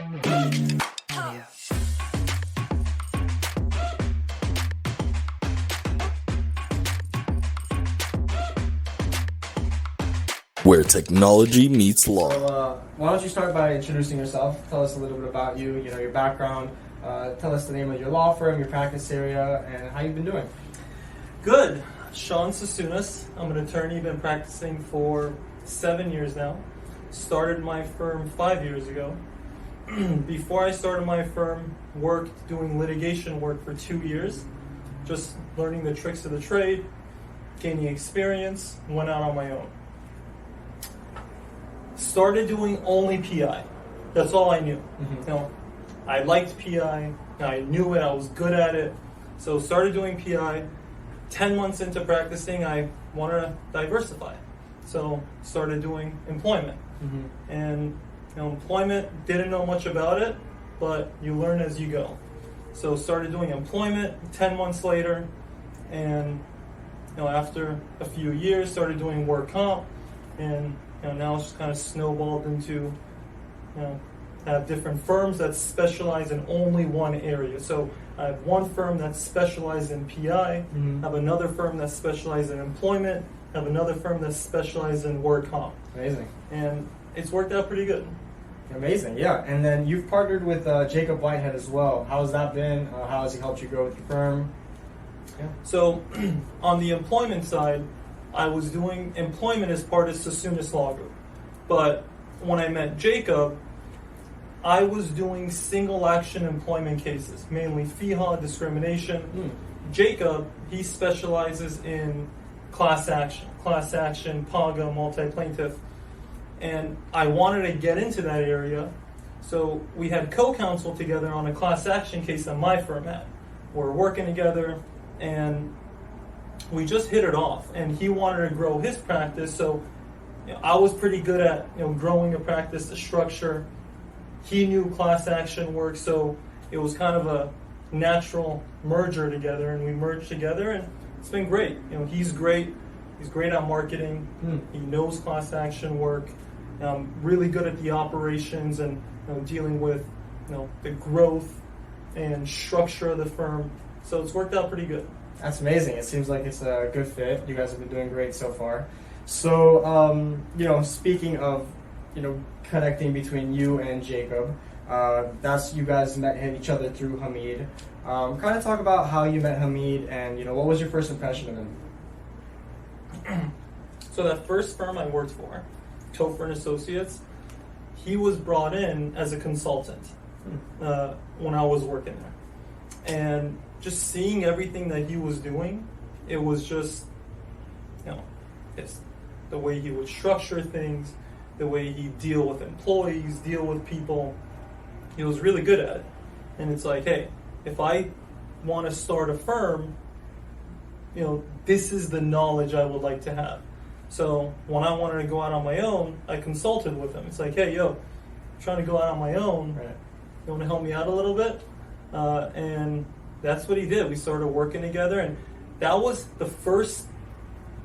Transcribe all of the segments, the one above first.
Where technology meets law. So, why don't you start by introducing yourself? Tell us a little bit about you, your background. Tell us the name of your law firm, your practice area, and how you've been doing. Good. Shawn Sasooness. I'm an attorney, been practicing for 7 years now. Started my firm 5 years ago. Before I started my firm, worked doing litigation work for 2 years, just learning the tricks of the trade, gaining experience, went out on my own. Started doing only PI. That's all I knew. Mm-hmm. I liked PI, I knew it, I was good at it. So started doing PI. 10 months into practicing, I wanted to diversify. So started doing employment. Mm-hmm. And employment, didn't know much about it, but you learn as you go. So started doing employment 10 months later, and after a few years started doing work comp, and now it's just kind of snowballed into have different firms that specialize in only one area. So I have one firm that specializes in PI, Mm-hmm. have another firm that specializes in employment, have another firm that specializes in work comp. Amazing. And it's worked out pretty good. Amazing, yeah. And then you've partnered with Jacob Whitehead as well. How has that been? How has he helped you grow with your firm? Yeah. So on the employment side, I was doing employment as part of Sasooness Law Group. But when I met Jacob, I was doing single action employment cases, mainly FEHA, discrimination. Jacob, he specializes in class action, PAGA, multi-plaintiff. And I wanted to get into that area, so we had co-counsel together on a class action case that my firm had. We're working together, and we just hit it off. And he wanted to grow his practice, so I was pretty good at growing a practice, the structure. He knew class action work, so it was kind of a natural merger together, and we merged together, and it's been great. He's great. He's great at marketing. He knows class action work. Really good at the operations and dealing with the growth and structure of the firm. So it's worked out pretty good. That's amazing. It seems like it's a good fit. You guys have been doing great so far. So, speaking of, connecting between you and Jacob, that's you guys met each other through Hamid. Kind of talk about how you met Hamid and, what was your first impression of him? So that first firm I worked for, Topher and Associates, he was brought in as a consultant when I was working there. And just seeing everything that he was doing, it was just, it's the way he would structure things, the way he'd deal with employees, deal with people. He was really good at it. And it's like, hey, if I want to start a firm, this is the knowledge I would like to have. So when I wanted to go out on my own, I consulted with him. It's like, hey, I'm trying to go out on my own. Right. You want to help me out a little bit? And that's what he did. We started working together, and that was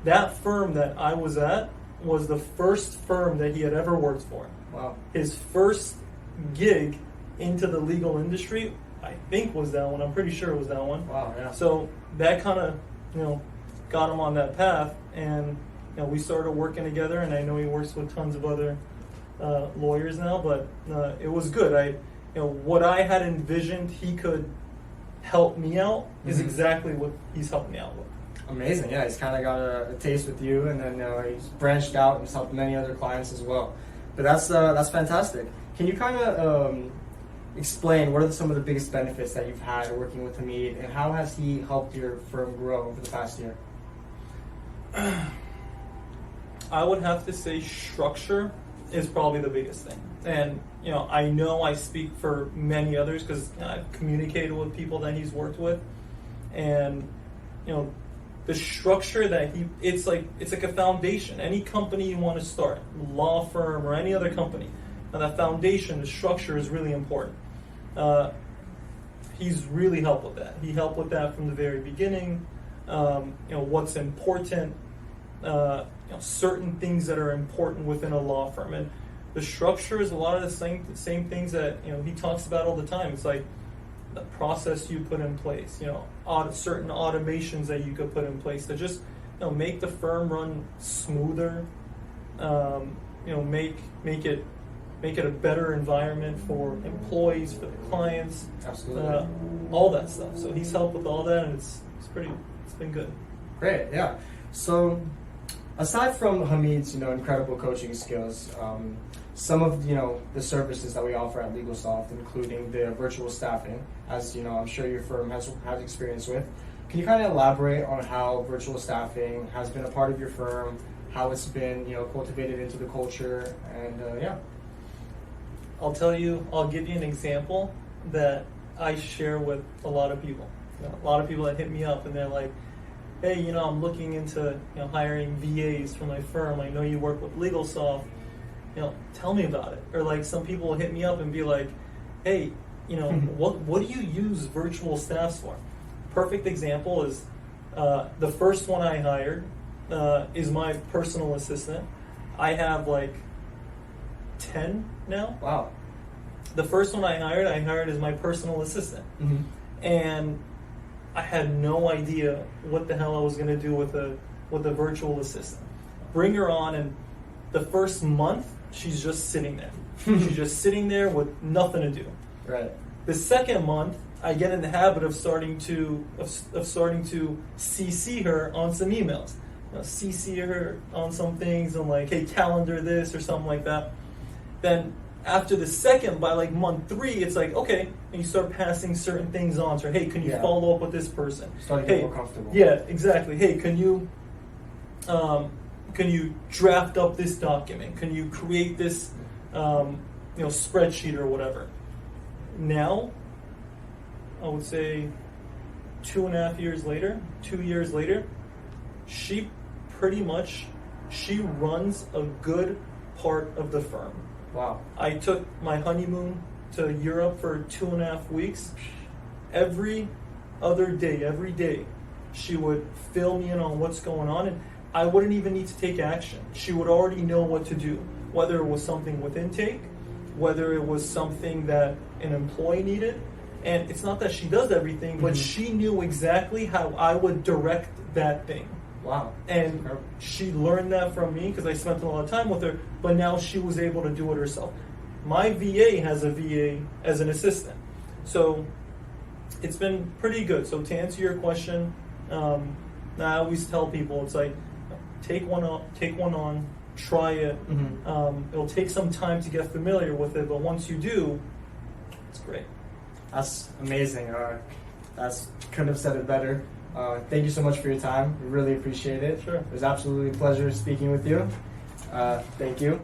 that firm that I was at was the first firm that he had ever worked for. Wow. His first gig into the legal industry, I think, was that one. I'm pretty sure it was that one. Wow, yeah. So that kind of, got him on that path, and we started working together. And I know he works with tons of other lawyers now, but it was good. What I had envisioned he could help me out is exactly what he's helped me out with. Amazing, yeah. He's kind of got a taste with you, and then he's branched out and he's helped many other clients as well. But that's fantastic. Can you kind of explain what are some of the biggest benefits that you've had working with Hamid, and how has he helped your firm grow over the past year? I would have to say structure is probably the biggest thing. And, I know I speak for many others because I've communicated with people that he's worked with. And, the structure that it's like a foundation. Any company you want to start, law firm or any other company, now that foundation, the structure is really important. He's really helped with that. He helped with that from the very beginning. What's important, certain things that are important within a law firm. And the structure is a lot of the same things that he talks about all the time. It's like the process you put in place, certain automations that you could put in place to just make the firm run smoother, make it a better environment for employees, for the clients, Absolutely. all that stuff. So he's helped with all that, and it's been good. Great, yeah. So, aside from Hamid's, incredible coaching skills, some of the services that we offer at LegalSoft, including the virtual staffing, as I'm sure your firm has experience with. Can you kind of elaborate on how virtual staffing has been a part of your firm, how it's been cultivated into the culture, and yeah. I'll give you an example that I share with a lot of people. A lot of people that hit me up and they're like, hey, I'm looking into hiring VAs for my firm. I know you work with LegalSoft. Tell me about it. Or like some people will hit me up and be like, hey, what do you use virtual staffs for? Perfect example is the first one I hired is my personal assistant. I have like 10 now. Wow. The first one I hired as my personal assistant. Mm-hmm. And I had no idea what the hell I was going to do with a virtual assistant. Bring her on, and the first month she's just sitting there. She's just sitting there with nothing to do. Right. The second month, I get in the habit of starting to CC her on some emails. CC her on some things and like, hey, calendar this or something like that. Then after the second, by like month 3, it's like, okay, and you start passing certain things on to her. Hey, can you follow up with this person? Starting to get more comfortable. Yeah, exactly. Hey, can you draft up this document? Can you create this spreadsheet or whatever? Now, I would say 2 years later, she runs a good part of the firm. Wow. I took my honeymoon to Europe for 2.5 weeks. Every day, she would fill me in on what's going on, and I wouldn't even need to take action. She would already know what to do, whether it was something with intake, whether it was something that an employee needed. And it's not that she does everything, but she knew exactly how I would direct that thing. Wow. And she learned that from me because I spent a lot of time with her, but now she was able to do it herself. My VA has a VA as an assistant. So it's been pretty good. So to answer your question, I always tell people, it's like, take one on, try it. It'll take some time to get familiar with it, but once you do, it's great. That's amazing. Couldn't have said it better. Thank you so much for your time. We really appreciate it. Sure. It was absolutely a pleasure speaking with you. Thank you.